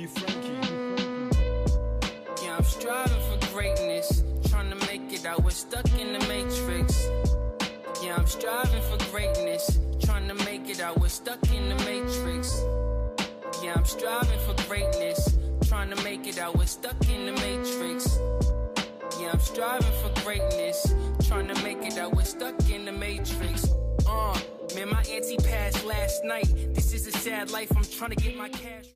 Yeah, I'm striving for greatness, trying to make it out. We're stuck in the matrix. Yeah, I'm striving for greatness, trying to make it out. We're stuck in the matrix. Yeah, I'm striving for greatness, trying to make it out. We're stuck in the matrix. Yeah, I'm striving for greatness, trying to make it out. We're stuck in the matrix. Man, my auntie passed last night. This is a sad life. I'm trying to get my cash.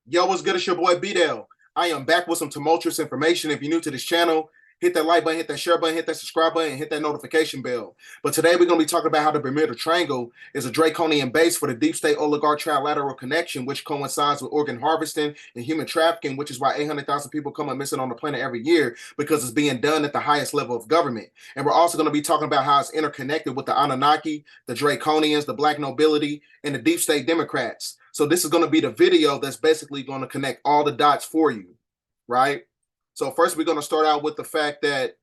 Yo, what's good? It's your boy B-Dell. I am back with some tumultuous information. If you're new to this channel, hit that like button, hit that share button, hit that subscribe button, and hit that notification bell. But today we're going to be talking about how the Bermuda Triangle is a draconian base for the deep state oligarch trilateral connection, which coincides with organ harvesting and human trafficking, which is why 800,000 people come up missing on the planet every year, because it's being done at the highest level of government. And we're also going to be talking about how it's interconnected with the Anunnaki, the Draconians, the Black nobility, and the deep state Democrats. So this is going to be the video that's basically going to connect all the dots for you, right? So first, we're going to start out with the fact that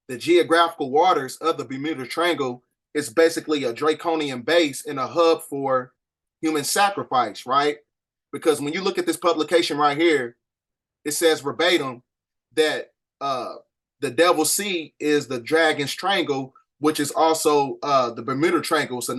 the geographical waters of the Bermuda Triangle is basically a draconian base and a hub for human sacrifice, right? Because when you look at this publication right here, it says verbatim that the Devil's Sea is the Dragon's Triangle, which is also the Bermuda Triangle. It's a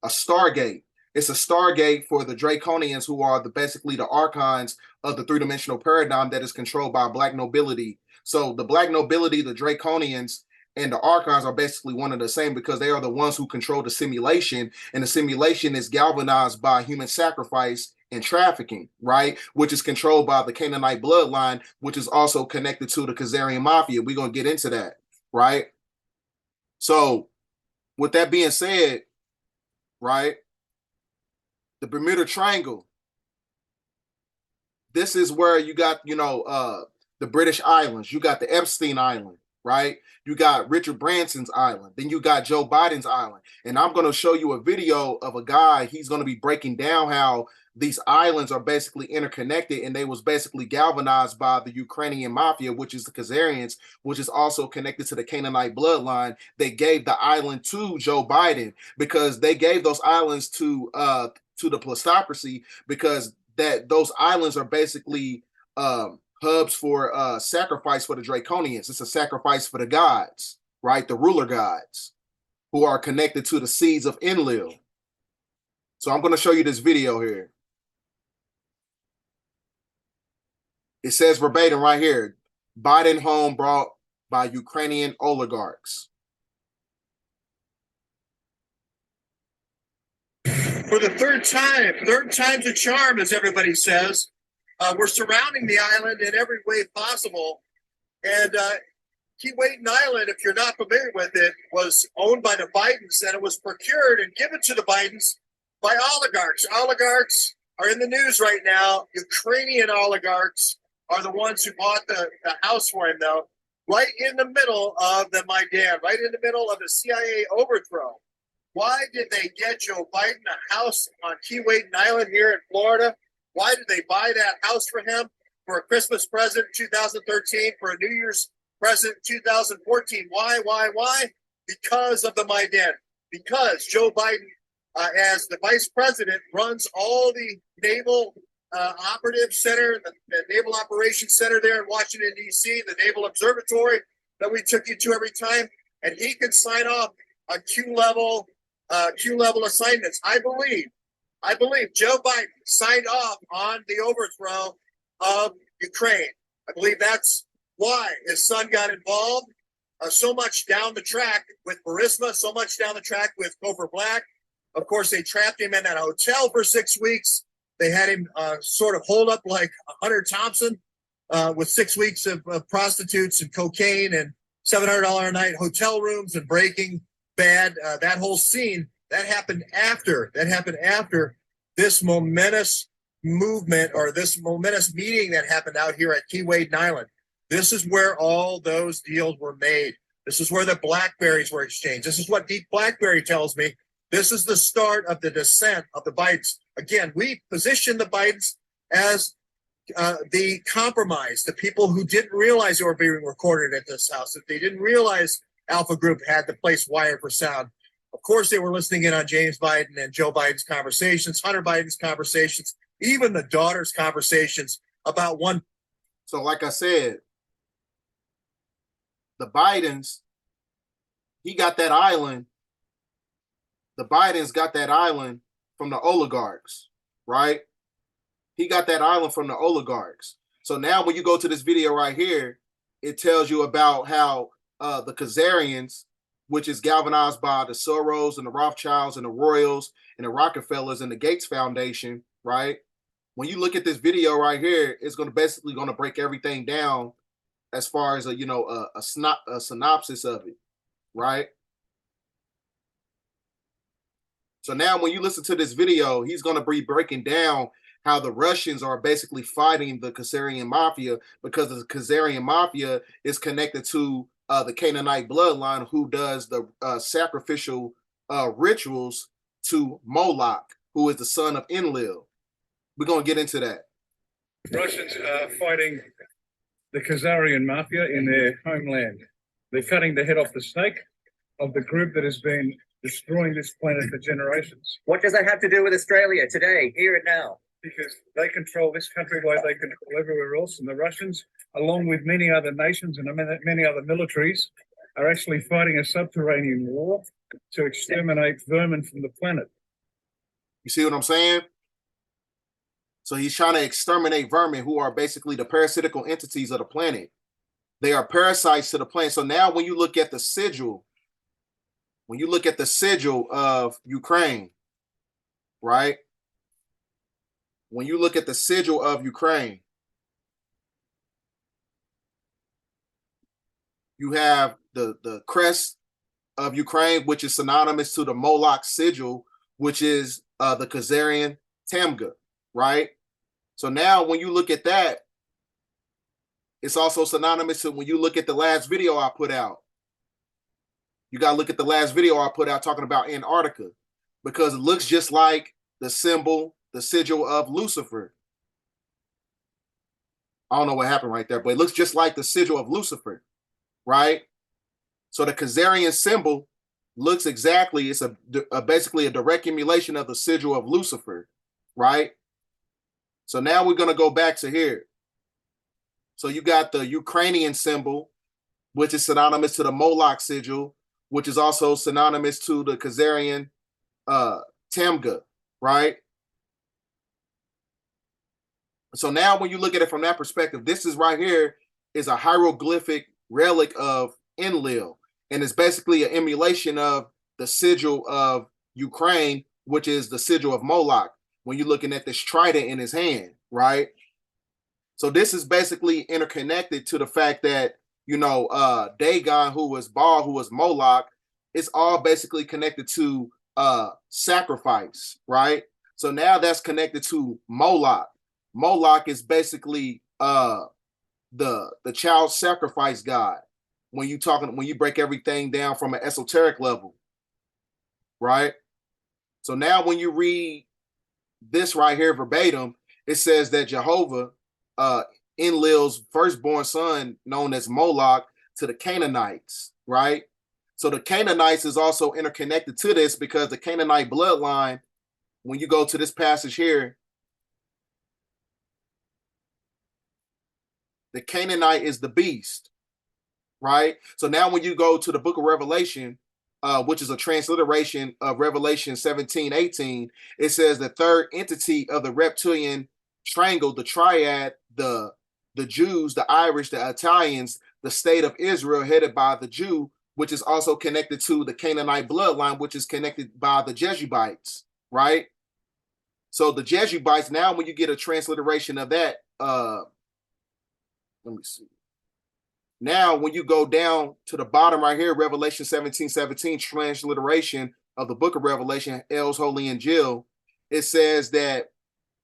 stargate. It's a stargate for the Draconians, who are basically the archons of the three-dimensional paradigm that is controlled by Black nobility. So the Black nobility, the Draconians, and the archons are basically one and the same, because they are the ones who control the simulation, and the simulation is galvanized by human sacrifice and trafficking, right? Which is controlled by the Canaanite bloodline, which is also connected to the Khazarian mafia. We're going to get into that, right? So with that being said, right, the Bermuda Triangle, this is where you got, the British Islands. You got the Epstein Island, right? You got Richard Branson's island. Then you got Joe Biden's island. And I'm going to show you a video of a guy. He's going to be breaking down how these islands are basically interconnected, and they was basically galvanized by the Ukrainian mafia, which is the Khazarians, which is also connected to the Canaanite bloodline. They gave the island to Joe Biden because they gave those islands to the plutocracy, because those islands are basically hubs for sacrifice for the Draconians. It's a sacrifice for the gods, right? The ruler gods, who are connected to the seeds of Enlil. So I'm going to show you this video here. It says verbatim right here, Biden home brought by Ukrainian oligarchs. For the third time's a charm, as everybody says. We're surrounding the island in every way possible. And Keewatin Island, if you're not familiar with it, was owned by the Bidens, and it was procured and given to the Bidens by oligarchs. Oligarchs are in the news right now. Ukrainian oligarchs are the ones who bought the house for him, though, right in the middle of the Maidan, right in the middle of the CIA overthrow. Why did they get Joe Biden a house on Keewatin Island here in Florida? Why did they buy that house for him for a Christmas present in 2013, for a New Year's present in 2014? Why? Because of the Maidan. Because Joe Biden, as the vice president, runs all the naval operative center, the Naval Operations Center there in Washington, D.C., the Naval Observatory that we took you to every time, and he can sign off on Q-level assignments. I believe Joe Biden signed off on the overthrow of Ukraine. I believe that's why his son got involved so much down the track with Burisma, so much down the track with Gopher Black. Of course, they trapped him in that hotel for 6 weeks. They had him sort of hold up like Hunter Thompson with 6 weeks of prostitutes and cocaine and $700 a night hotel rooms and Breaking Bad. That whole scene, that happened after this momentous movement, or this momentous meeting that happened out here at Keewatin Island. This is where all those deals were made. This is where the Blackberries were exchanged. This is what Deep Blackberry tells me. This is the start of the descent of the Bidens. Again, we position the Bidens as the compromise, the people who didn't realize they were being recorded at this house, that they didn't realize Alpha Group had the place wired for sound. Of course, they were listening in on James Biden and Joe Biden's conversations, Hunter Biden's conversations, even the daughter's conversations about one. So like I said, the Bidens, he got that island. The Bidens got that island from the oligarchs, right? He got that island from the oligarchs. So now when you go to this video right here, it tells you about how the Khazarians, which is galvanized by the Soros and the Rothschilds and the Royals and the Rockefellers and the Gates Foundation, right? When you look at this video right here, it's going to basically going to break everything down as far as a synopsis of it, right? So now when you listen to this video, he's going to be breaking down how the Russians are basically fighting the Khazarian Mafia, because the Khazarian Mafia is connected to the Canaanite bloodline, who does the sacrificial rituals to Moloch, who is the son of Enlil. We're going to get into that. Russians are fighting the Khazarian Mafia in their homeland. They're cutting the head off the snake of the group that has been destroying this planet for generations. What does that have to do with Australia today, here and now? Because they control this country like they control everywhere else, and the Russians, along with many other nations and many other militaries, are actually fighting a subterranean war to exterminate vermin from the planet. You see what I'm saying? So he's trying to exterminate vermin, who are basically the parasitical entities of the planet. They are parasites to the planet. So now when you look at the sigil, of Ukraine, right? When you look at the sigil of Ukraine, you have the crest of Ukraine, which is synonymous to the Moloch sigil, which is the Khazarian Tamga, right? So now when you look at that, it's also synonymous to when you look at the last video I put out. You got to look at the last video I put out talking about Antarctica, because it looks just like the symbol, the sigil of Lucifer. I don't know what happened right there, but it looks just like the sigil of Lucifer, right? So the Khazarian symbol looks exactly, it's basically a direct emulation of the sigil of Lucifer, right? So now we're going to go back to here. So you got the Ukrainian symbol, which is synonymous to the Moloch sigil, which is also synonymous to the Khazarian Tamga, right? So now when you look at it from that perspective, this is right here is a hieroglyphic relic of Enlil, and it's basically an emulation of the sigil of Ukraine, which is the sigil of Moloch, when you're looking at this trident in his hand, right? So this is basically interconnected to the fact that, Dagon, who was Baal, who was Moloch, it's all basically connected to sacrifice, right? So now that's connected to Moloch. Moloch is basically the child sacrifice god when you break everything down from an esoteric level, right? So now when you read this right here verbatim, it says that Jehovah, Enlil's firstborn son, known as Moloch, to the Canaanites, right? So the Canaanites is also interconnected to this, because the Canaanite bloodline, when you go to this passage here, the Canaanite is the beast, right? So now when you go to the book of Revelation, which is a transliteration of Revelation 17:18, it says the third entity of the reptilian triangle, the triad, the Jews, the Irish, the Italians, the state of Israel headed by the Jew, which is also connected to the Canaanite bloodline, which is connected by the Jebusites, right? So the Jebusites, now when you get a transliteration of that, let me see. Now, when you go down to the bottom right here, Revelation 17:17, transliteration of the book of Revelation, El's Holy Injil, it says that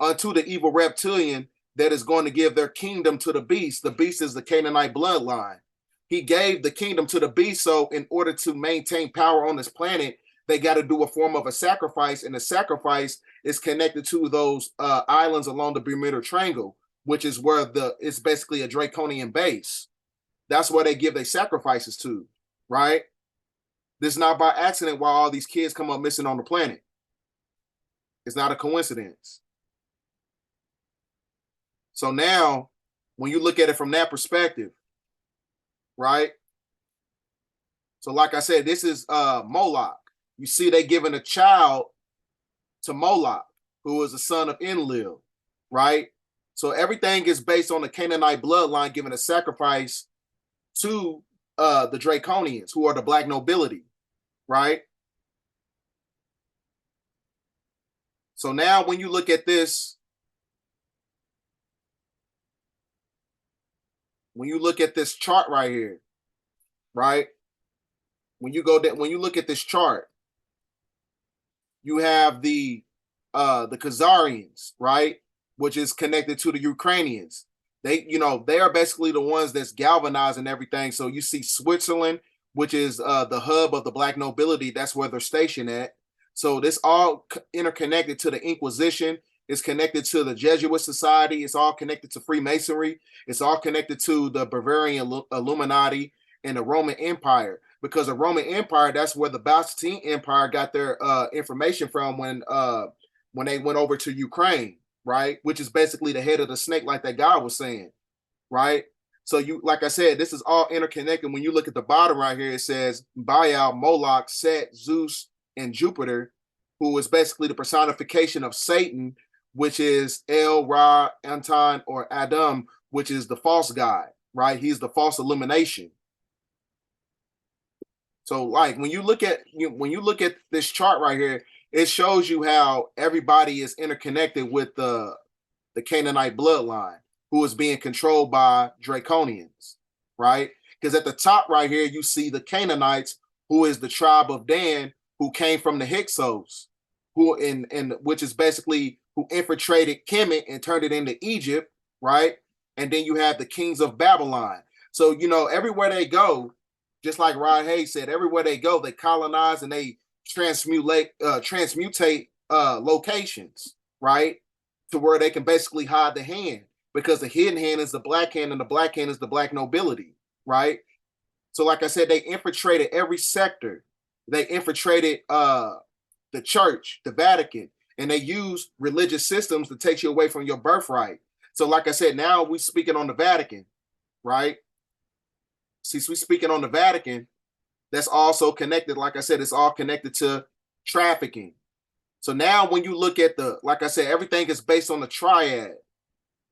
unto the evil reptilian that is going to give their kingdom to the beast. The beast is the Canaanite bloodline. He gave the kingdom to the beast, so in order to maintain power on this planet, they got to do a form of a sacrifice, and the sacrifice is connected to those islands along the Bermuda Triangle, which is where it's basically a Draconian base. That's where they give their sacrifices to, right? This is not by accident why all these kids come up missing on the planet. It's not a coincidence. So now, when you look at it from that perspective, right? So like I said, this is Moloch. You see they giving a child to Moloch, who is the son of Enlil, right? So everything is based on the Canaanite bloodline giving a sacrifice to the Draconians, who are the black nobility, right? So now when you look at this, when you look at this chart right here, right? When you look at this chart, you have the Khazarians, right? Which is connected to the Ukrainians. They are basically the ones that's galvanizing everything. So you see Switzerland, which is the hub of the black nobility. That's where they're stationed at. So this all interconnected to the Inquisition. It's connected to the Jesuit Society. It's all connected to Freemasonry. It's all connected to the Bavarian Illuminati and the Roman Empire. Because the Roman Empire, that's where the Byzantine Empire got their information from when they went over to Ukraine, right? Which is basically the head of the snake, like that guy was saying, right? So like I said, this is all interconnected. When you look at the bottom right here, it says Baal, Moloch, Set, Zeus, and Jupiter, who is basically the personification of Satan, which is El, Ra, Anton, or Adam, which is the false god, right? He's the false illumination. So like when you look at this chart right here, it shows you how everybody is interconnected with the Canaanite bloodline, who is being controlled by Draconians, right? Because at the top right here, you see the Canaanites, who is the tribe of Dan, who came from the Hyksos, which is basically who infiltrated Kemet and turned it into Egypt, right? And then you have the kings of Babylon. So everywhere they go, just like Rod Hayes said, everywhere they go, they colonize and they transmutate locations, right? To where they can basically hide the hand, because the hidden hand is the black hand and the black hand is the black nobility, right? So like I said, they infiltrated every sector. They infiltrated the church, the Vatican, and they use religious systems to take you away from your birthright. So like I said, now we're speaking on the Vatican, right? Since we're speaking on the Vatican, that's also connected. Like I said, it's all connected to trafficking. So now when you look at like I said, everything is based on the triad,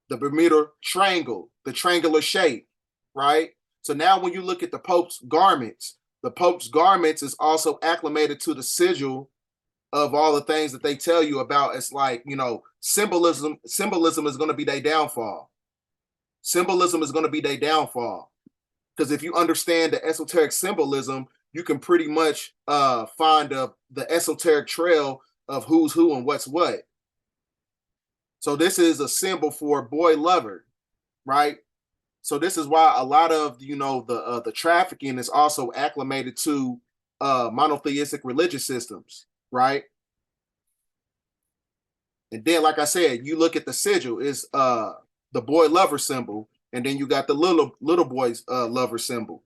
the Bermuda Triangle, the triangular shape, right? So now when you look at the Pope's garments is also acclimated to the sigil of all the things that they tell you about. It's like, symbolism is going to be their downfall. Symbolism is going to be their downfall. Because if you understand the esoteric symbolism, you can pretty much find the esoteric trail of who's who and what's what. So this is a symbol for boy lover, right? So this is why a lot of the trafficking is also acclimated to monotheistic religious systems, right? And then, like I said, you look at the sigil, is the boy lover symbol. And then you got the little boy's lover symbol.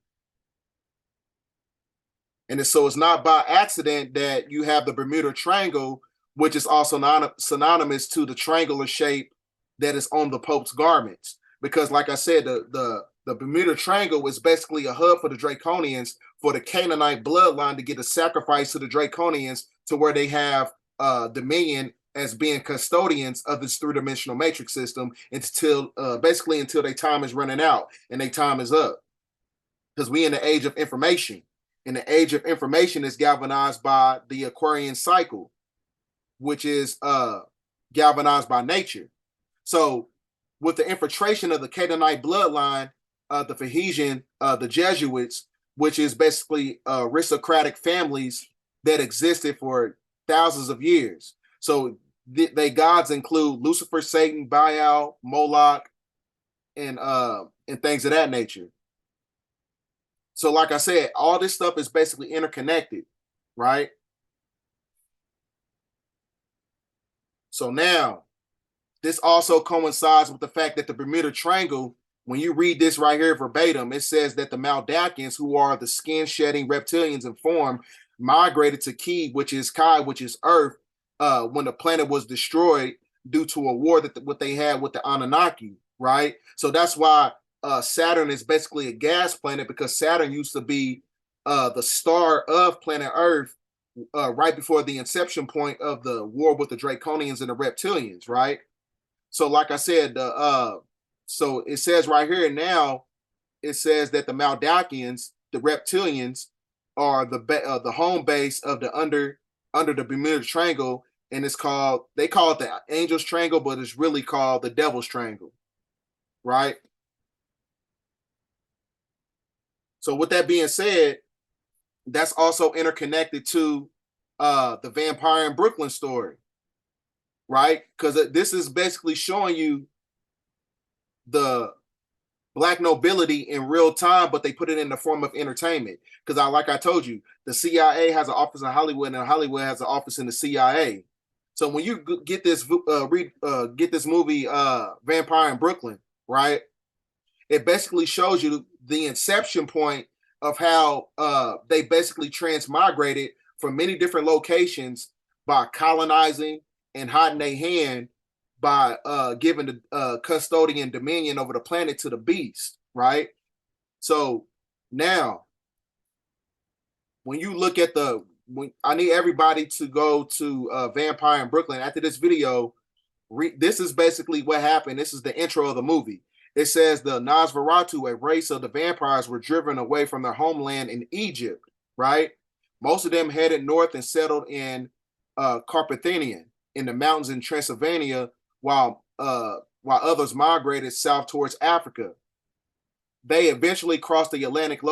And so it's not by accident that you have the Bermuda Triangle, which is also synonymous to the triangular shape that is on the Pope's garments. Because like I said, the Bermuda Triangle is basically a hub for the Draconians, for the Canaanite bloodline to get a sacrifice to the Draconians, to where they have dominion as being custodians of this three-dimensional matrix system until their time is running out and their time is up. Because we in the age of information. And the age of information is galvanized by the Aquarian cycle, which is galvanized by nature. So with the infiltration of the Canaanite bloodline, the Phaeacian, the Jesuits, which is basically aristocratic families that existed for thousands of years. So they gods include Lucifer, Satan, Baal, Moloch, and things of that nature. So like I said, all this stuff is basically interconnected, right? So now, this also coincides with the fact that the Bermuda Triangle, when you read this right here verbatim, it says that the Maldakians, who are the skin-shedding reptilians in form, migrated to Ki, which is Kai, which is Earth, when the planet was destroyed due to a war that what they had with the Anunnaki, right? So that's why Saturn is basically a gas planet, because Saturn used to be the star of planet Earth right before the inception point of the war with the Draconians and the reptilians, right? So like I said, so it says right here now, it says that the Maldakians, the reptilians, are the home base of the under the Bermuda Triangle, and they call it the Angel's Triangle, but it's really called the Devil's Triangle, right? So with that being said, that's also interconnected to the Vampire in Brooklyn story, right? Because this is basically showing you the black nobility in real time, but they put it in the form of entertainment. Because like I told you, the CIA has an office in Hollywood, and Hollywood has an office in the CIA. So when you get this get this movie Vampire in Brooklyn, right? It basically shows you the inception point of how they basically transmigrated from many different locations by colonizing and hiding their hand by giving the custodian dominion over the planet to the beast, right? So now, when you look at I need everybody to go to Vampire in Brooklyn after this video. This is basically what happened. This is the intro of the movie. It says the Nosferatu, a race of the vampires, were driven away from their homeland in Egypt, right? Most of them headed north and settled in Carpathian in the mountains in Transylvania, while others migrated south towards Africa. They eventually crossed the Atlantic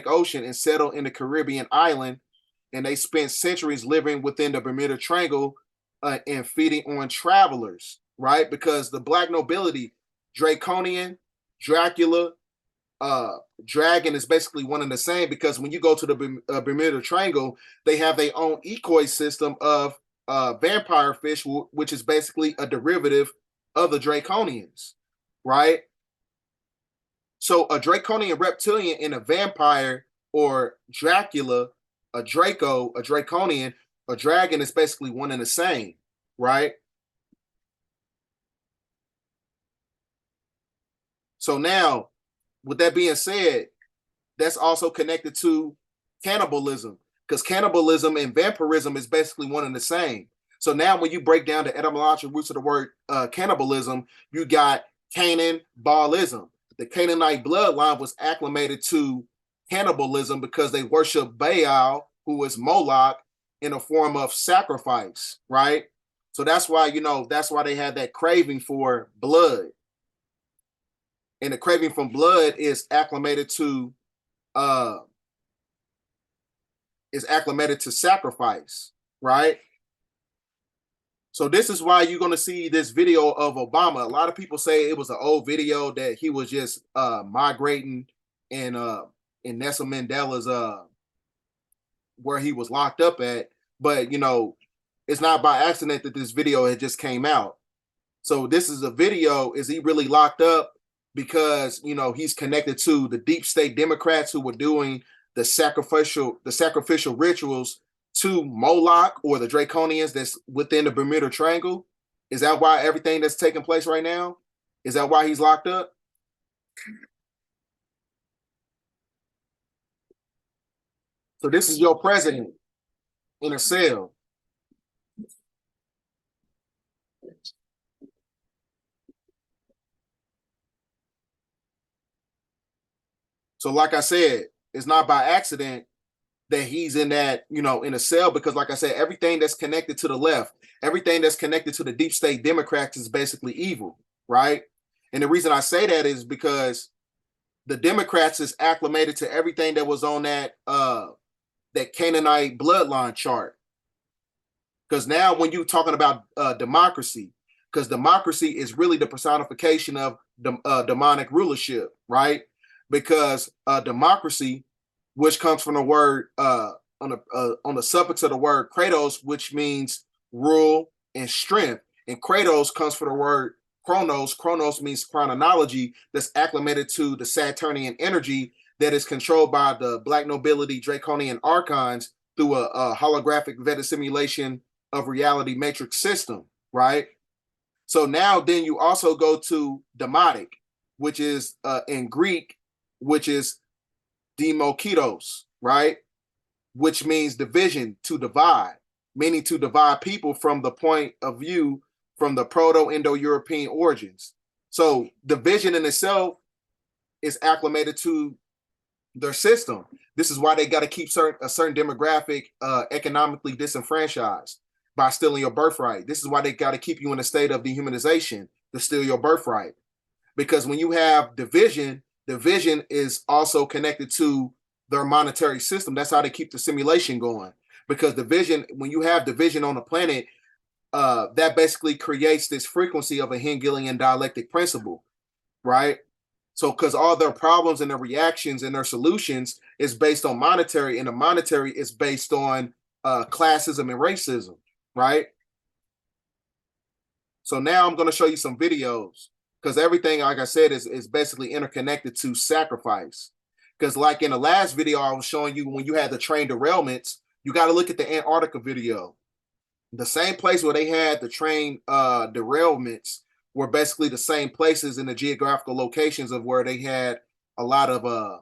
Ocean and settled in the Caribbean island, and they spent centuries living within the Bermuda Triangle and feeding on travelers, right? Because the black nobility, Draconian, Dracula, dragon is basically one and the same, because when you go to the Bermuda Triangle, they have their own ecosystem of vampire fish, which is basically a derivative of the Draconians, right? So a Draconian reptilian and a vampire, or Dracula, a Draco, a Draconian, a dragon is basically one and the same, right? So now, with that being said, that's also connected to cannibalism, because cannibalism and vampirism is basically one and the same. So now when you break down the etymological roots of the word cannibalism, you got Canaan, Baalism. The Canaanite bloodline was acclimated to cannibalism because they worship Baal, who is Moloch, in a form of sacrifice, right? So that's why, that's why they had that craving for blood. And the craving from blood is acclimated to sacrifice, right? So this is why you're going to see this video of Obama. A lot of people say it was an old video, that he was just migrating in Nelson Mandela's where he was locked up at. But it's not by accident that this video had just came out. So this is a video. Is he really locked up because he's connected to the deep state Democrats who were doing the sacrificial rituals to Moloch, or the Draconians that's within the Bermuda Triangle? Is that why everything that's taking place right now? Is that why he's locked up? So this is your president in a cell. So like I said, it's not by accident that he's in that, in a cell, because like I said, everything that's connected to the left, everything that's connected to the deep state Democrats is basically evil, right? And the reason I say that is because the Democrats is acclimated to everything that was on that Canaanite bloodline chart. Because now when you're talking about democracy, because democracy is really the personification of demonic rulership, right? Because democracy, which comes from the word on the suffix of the word kratos, which means rule and strength. And kratos comes from the word chronos. Chronos means chronology, that's acclimated to the Saturnian energy that is controlled by the black nobility Draconian archons through a holographic vetted simulation of reality matrix system, right? So now then you also go to demotic, which is in Greek, which is demokitos, right? Which means division, to divide, meaning to divide people from the point of view from the Proto-Indo-European origins. So division in itself is acclimated to their system. This is why they got to keep a certain demographic economically disenfranchised by stealing your birthright. This is why they got to keep you in a state of dehumanization to steal your birthright. Because when you have division, division is also connected to their monetary system. That's how they keep the simulation going. Because division, when you have division on a planet, that basically creates this frequency of a Hegelian dialectic principle, right? So because all their problems and their reactions and their solutions is based on monetary, and the monetary is based on classism and racism, right? So now I'm going to show you some videos, because everything, like I said, is basically interconnected to sacrifice. Because like in the last video I was showing you, when you had the train derailments, you got to look at the Antarctica video. The same place where they had the train derailments were basically the same places in the geographical locations of where they had a lot of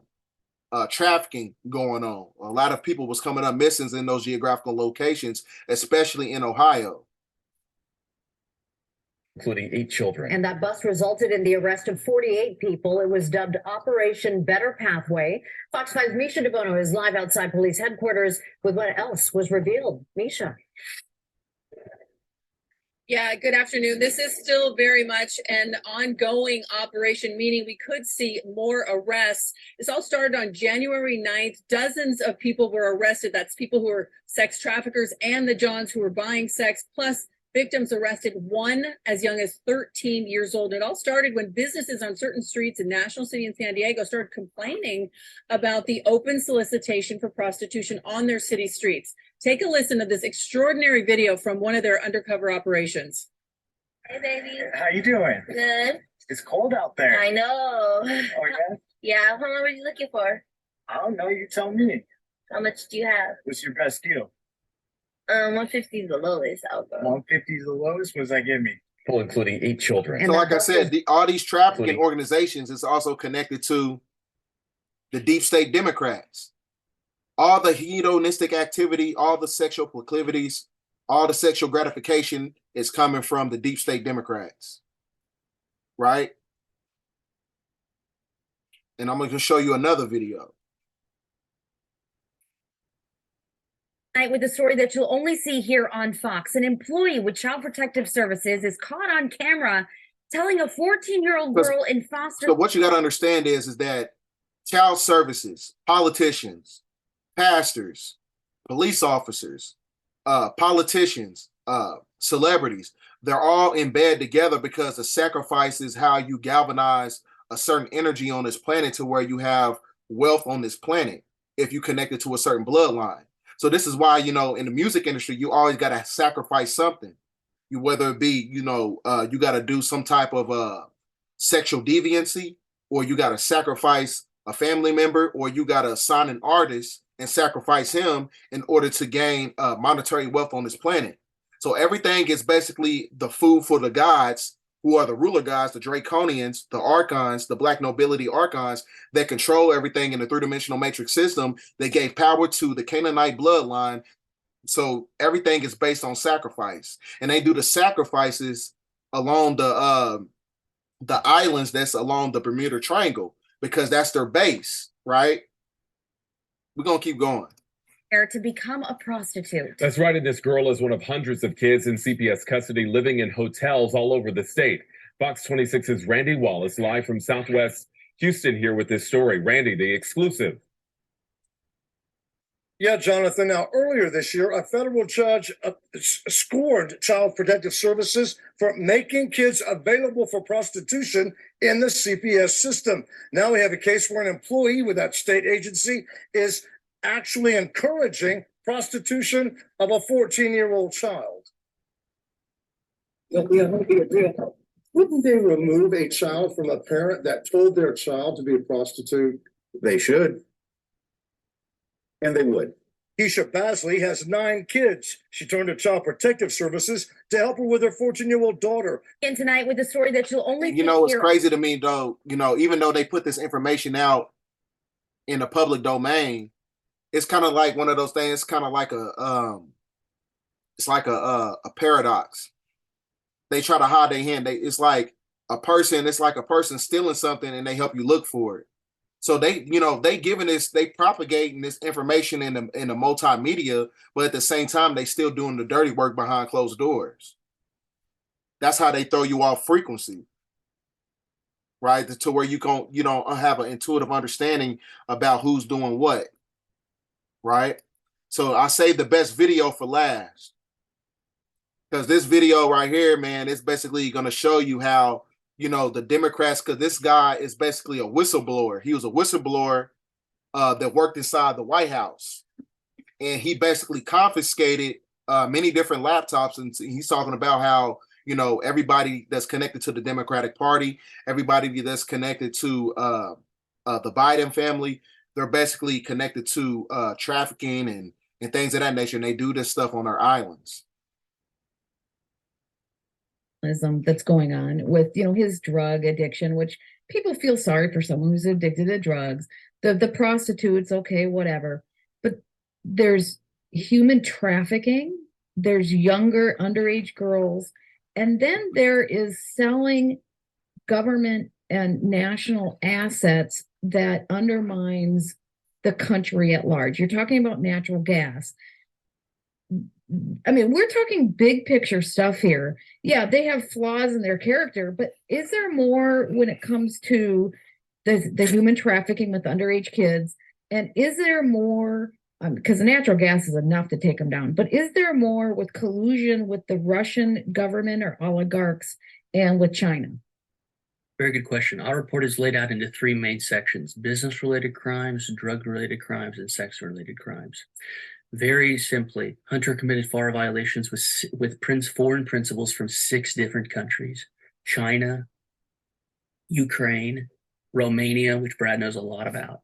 trafficking going on. A lot of people was coming up missing in those geographical locations, especially in Ohio. Including 8 children. And that bus resulted in the arrest of 48 people. It was dubbed Operation Better Pathway. Fox 5's Misha DeBono is live outside police headquarters with what else was revealed. Misha. Yeah, good afternoon. This is still very much an ongoing operation, meaning we could see more arrests. This all started on January 9th. Dozens of people were arrested. That's people who are sex traffickers and the Johns who were buying sex, plus victims arrested, one as young as 13 years old. It all started when businesses on certain streets in National City and San Diego started complaining about the open solicitation for prostitution on their city streets. Take a listen to this extraordinary video from one of their undercover operations. Hey, baby. How you doing? Good. It's cold out there. I know. Oh, yeah? Yeah, how much were you looking for? I don't know. You tell me. How much do you have? What's your best deal? 150 is the lowest I'll go. 150 is the lowest? What does that give me? People including 8 children. So like I said, all these trafficking organizations is also connected to the deep state Democrats. All the hedonistic activity, all the sexual proclivities, all the sexual gratification is coming from the deep state Democrats, right? And I'm going to show you another video. With the story that you'll only see here on Fox, an employee with Child Protective Services is caught on camera telling a 14-year-old girl in foster. So what you got to understand is that child services, politicians, pastors, police officers, politicians, celebrities, they're all in bed together because the sacrifice is how you galvanize a certain energy on this planet to where you have wealth on this planet if you connect it to a certain bloodline. So this is why, in the music industry, you always got to sacrifice something. Whether it be, you got to do some type of sexual deviancy, or you got to sacrifice a family member, or you got to sign an artist and sacrifice him in order to gain monetary wealth on this planet. So everything is basically the food for the gods, who are the ruler gods, the Draconians, the archons, the black nobility archons that control everything in the three-dimensional matrix system. They gave power to the Canaanite bloodline. So everything is based on sacrifice. And they do the sacrifices along the islands that's along the Bermuda Triangle, because that's their base, right? We're going to keep going. To become a prostitute. That's right, and this girl is one of hundreds of kids in CPS custody living in hotels all over the state. Fox 26's Randy Wallace, live from Southwest Houston, here with this story. Randy, the exclusive. Yeah, Jonathan. Now, earlier this year, a federal judge scorned Child Protective Services for making kids available for prostitution in the CPS system. Now we have a case where an employee with that state agency is actually encouraging prostitution of a 14-year-old child. Wouldn't they remove a child from a parent that told their child to be a prostitute? They should. And they would. Keisha Basley has 9 kids. She turned to Child Protective Services to help her with her 14-year-old daughter. And tonight with a story that you'll only You know, it's hear. crazy to me though, you know, even though they put this information out in the public domain, it's kind of like one of those things. It's kind of like a paradox. They try to hide their hand. It's like a person stealing something and they help you look for it. So they propagating this information in the multimedia, but at the same time, they still doing the dirty work behind closed doors. That's how they throw you off frequency, right? To where you don't have an intuitive understanding about who's doing what, right? So I saved the best video for last. Because this video right here, man, is basically going to show you how, the Democrats, because this guy is basically a whistleblower. He was a whistleblower that worked inside the White House. And he basically confiscated many different laptops. And he's talking about how, everybody that's connected to the Democratic Party, everybody that's connected to the Biden family, they're basically connected to trafficking and things of that nature. And they do this stuff on their islands. That's going on with his drug addiction, which people feel sorry for someone who's addicted to drugs. The prostitutes, okay, whatever, but there's human trafficking, there's younger underage girls, and then there is selling government and national assets that undermines the country at large. You're talking about natural gas. I mean, we're talking big picture stuff here. Yeah, they have flaws in their character, but is there more when it comes to the human trafficking with underage kids? And is there more, because the natural gas is enough to take them down, but is there more with collusion with the Russian government or oligarchs and with China? Very good question. Our report is laid out into 3 main sections: business-related crimes, drug-related crimes, and sex-related crimes. Very simply, Hunter committed FAR violations with foreign principals from 6 different countries: China, Ukraine, Romania, which Brad knows a lot about,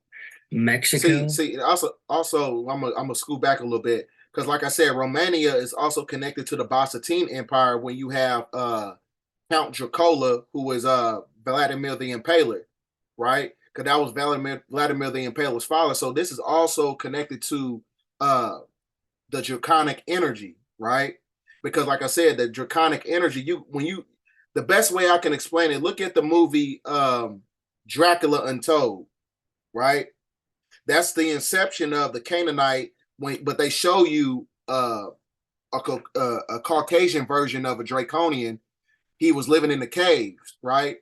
Mexico. See, also, I'm gonna scoot back a little bit because, like I said, Romania is also connected to the Byzantine Empire. When you have Count Dracula, who was Vladimir the Impaler, right? Because that was Vladimir the Impaler's father. So this is also connected to the draconic energy, right? Because like I said, the draconic energy, the best way I can explain it, look at the movie Dracula Untold, right? That's the inception of the Canaanite, but they show you a Caucasian version of a Draconian. He was living in the caves, right?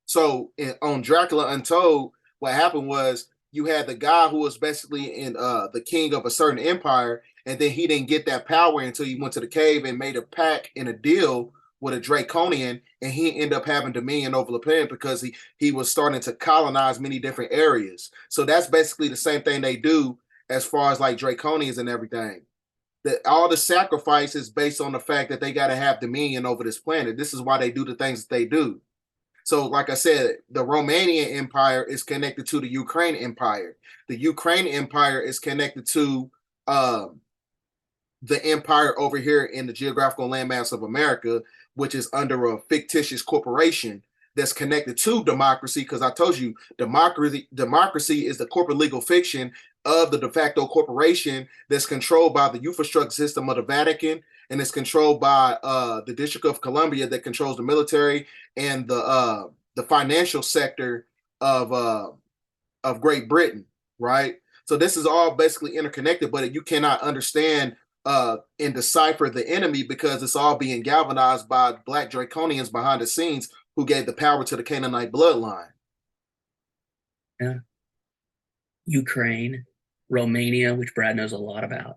So on Dracula Untold, what happened was you had the guy who was basically in the king of a certain empire, and then he didn't get that power until he went to the cave and made a pact and a deal with a Draconian, and he ended up having dominion over the planet because he was starting to colonize many different areas. So that's basically the same thing they do as far as like Draconians and everything. That all the sacrifice is based on the fact that they got to have dominion over this planet. This is why they do the things that they do. So, like I said, the Romanian Empire is connected to the Ukraine Empire. The Ukraine Empire is connected to the empire over here in the geographical landmass of America, which is under a fictitious corporation that's connected to democracy. Because I told you, democracy is the corporate legal fiction of the de facto corporation that's controlled by the infrastructure system of the Vatican, and it's controlled by the District of Columbia that controls the military and the financial sector of Great Britain, right? So this is all basically interconnected, but you cannot understand and decipher the enemy because it's all being galvanized by Black Draconians behind the scenes who gave the power to the Canaanite bloodline. Yeah. Ukraine, Romania, which Brad knows a lot about,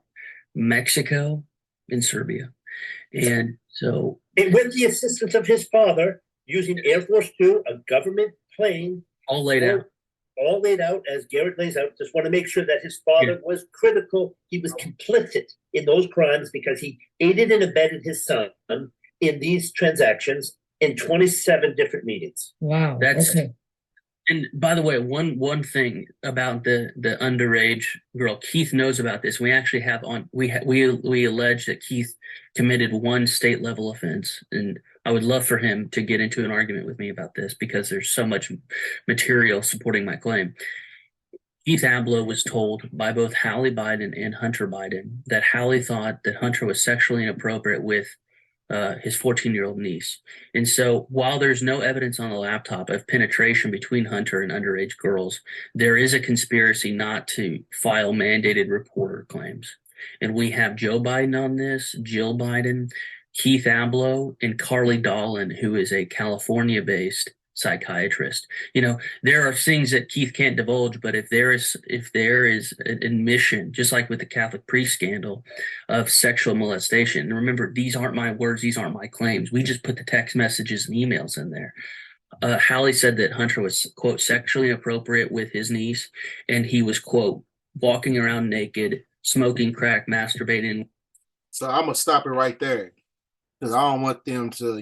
Mexico, and Serbia. And so, and with the assistance of his father, using Air Force Two, a government plane, all laid out as Garrett lays out. Just want to make sure that his father was critical. He was complicit in those crimes because he aided and abetted his son in these transactions in 27 different meetings. Wow. That's Okay. And by the way, one thing about the underage girl, Keith knows about this. We actually have on we allege that Keith committed one state level offense, and I would love for him to get into an argument with me about this because there's so much material supporting my claim. Keith Abloh was told by both Hallie Biden and Hunter Biden that Hallie thought that Hunter was sexually inappropriate with his 14-year-old niece. And so while there's no evidence on the laptop of penetration between Hunter and underage girls, there is a conspiracy not to file mandated reporter claims. And we have Joe Biden on this, Jill Biden, Keith Abloh, and Carly Dolan, who is a California-based psychiatrist. There are things that Keith can't divulge, but if there is an admission, just like with the Catholic priest scandal, of sexual molestation, and remember, these aren't my words, these aren't my claims. We just put the text messages and emails in there. Hallie said that Hunter was, quote, sexually inappropriate with his niece, and he was, quote, walking around naked, smoking crack, masturbating. So I'm gonna stop it right there because I don't want them to,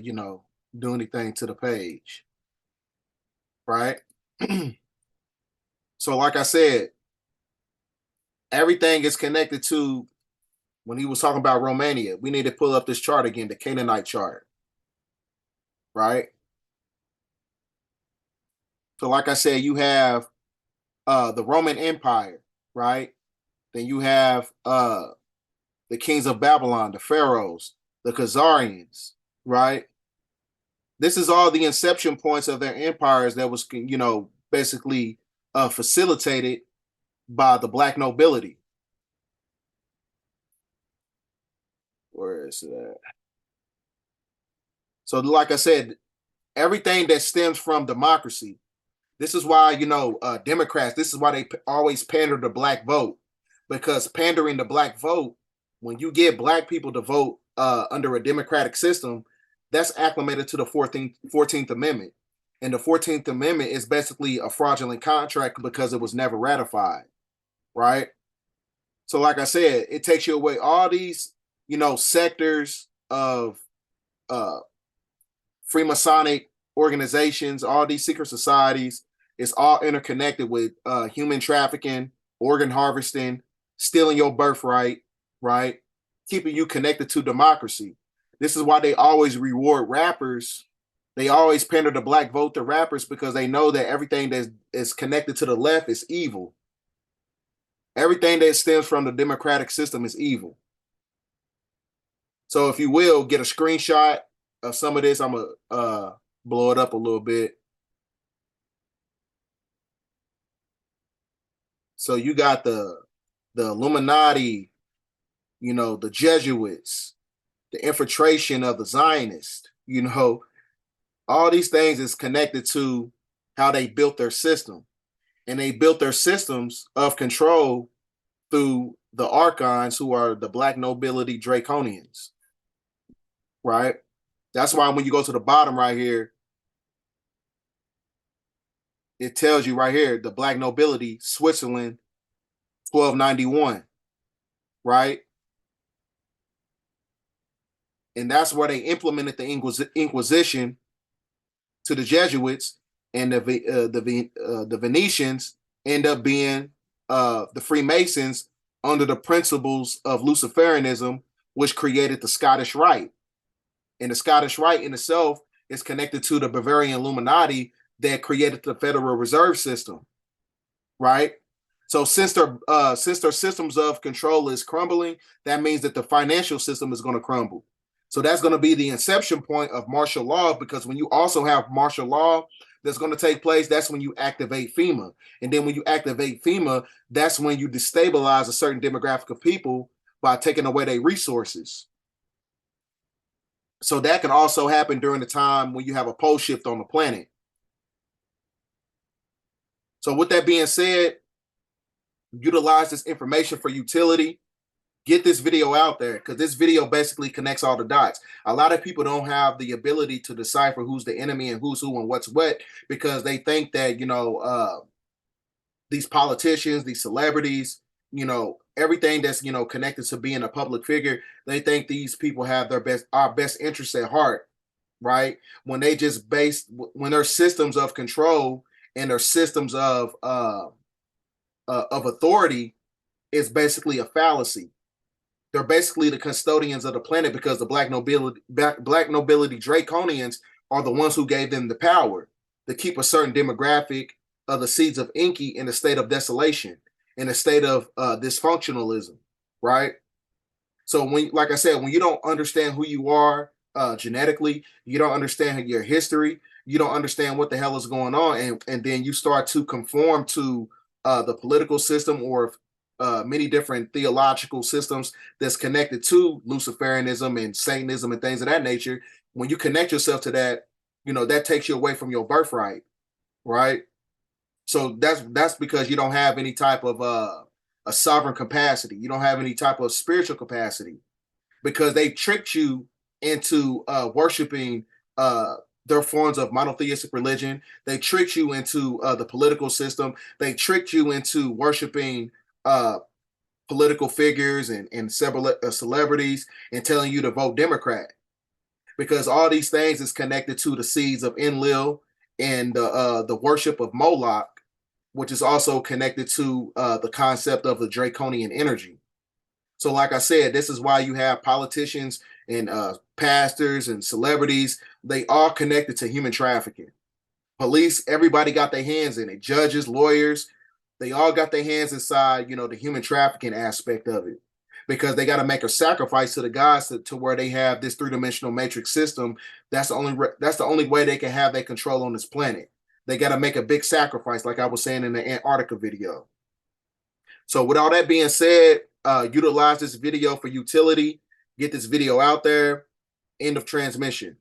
do anything to the page. Right? So like I said, everything is connected to when he was talking about Romania. We need to pull up this chart again, the Canaanite chart. Right? So like I said, you have the Roman Empire, right? Then you have the kings of Babylon, the pharaohs, the Khazarians, right? This is all the inception points of their empires that was, basically facilitated by the black nobility. Where is that? So like I said, everything that stems from democracy, this is why, Democrats, this is why they always pander the black vote, because pandering the black vote, when you get black people to vote under a democratic system, that's acclimated to the 14th Amendment. And the 14th Amendment is basically a fraudulent contract because it was never ratified, right? So like I said, it takes you away all these, sectors of Freemasonic organizations, all these secret societies. It's all interconnected with human trafficking, organ harvesting, stealing your birthright, right? Keeping you connected to democracy. This is why they always reward rappers. They always pander the black vote to rappers because they know that everything that is connected to the left is evil. Everything that stems from the democratic system is evil. So if you will, get a screenshot of some of this. I'm going to blow it up a little bit. So you got the Illuminati, the Jesuits, the infiltration of the Zionists, all these things is connected to how they built their system. And they built their systems of control through the archons, who are the black nobility Draconians, right? That's why when you go to the bottom right here, it tells you right here, the black nobility, Switzerland, 1291, right? And that's where they implemented the Inquisition to the Jesuits, and the Venetians end up being the Freemasons under the principles of Luciferianism, which created the Scottish Rite. And the Scottish Rite in itself is connected to the Bavarian Illuminati that created the Federal Reserve System, right? So since their systems of control is crumbling, that means that the financial system is going to crumble. So that's going to be the inception point of martial law, because when you also have martial law that's going to take place, that's when you activate FEMA. And then when you activate FEMA, that's when you destabilize a certain demographic of people by taking away their resources. So that can also happen during the time when you have a pole shift on the planet. So with that being said, utilize this information for utility. Get this video out there, because this video basically connects all the dots. A lot of people don't have the ability to decipher who's the enemy and who's who and what's what, because they think that, these politicians, these celebrities, everything that's connected to being a public figure. They think these people have our best interests at heart, right? When they just when their systems of control and their systems of authority is basically a fallacy. They're basically the custodians of the planet, because the black nobility Draconians are the ones who gave them the power to keep a certain demographic of the seeds of Inky in a state of desolation, in a state of dysfunctionalism, right? So like I said, when you don't understand who you are genetically, you don't understand your history, you don't understand what the hell is going on, and then you start to conform to the political system or many different theological systems that's connected to Luciferianism and Satanism and things of that nature. When you connect yourself to that, that takes you away from your birthright, right? So that's because you don't have any type of a sovereign capacity. You don't have any type of spiritual capacity, because they tricked you into worshiping their forms of monotheistic religion. They tricked you into the political system. They tricked you into worshiping political figures and several celebrities, and telling you to vote Democrat, because all these things is connected to the seeds of Enlil and the worship of Moloch, which is also connected to the concept of the Draconian energy. So like I said, this is why you have politicians and pastors and celebrities. They are connected to human trafficking. Police, everybody got their hands in it. Judges, lawyers, they all got their hands inside, the human trafficking aspect of it, because they got to make a sacrifice to the gods to where they have this three-dimensional matrix system. That's the only way they can have their control on this planet. They got to make a big sacrifice, like I was saying in the Antarctica video. So with all that being said, utilize this video for utility. Get this video out there. End of transmission.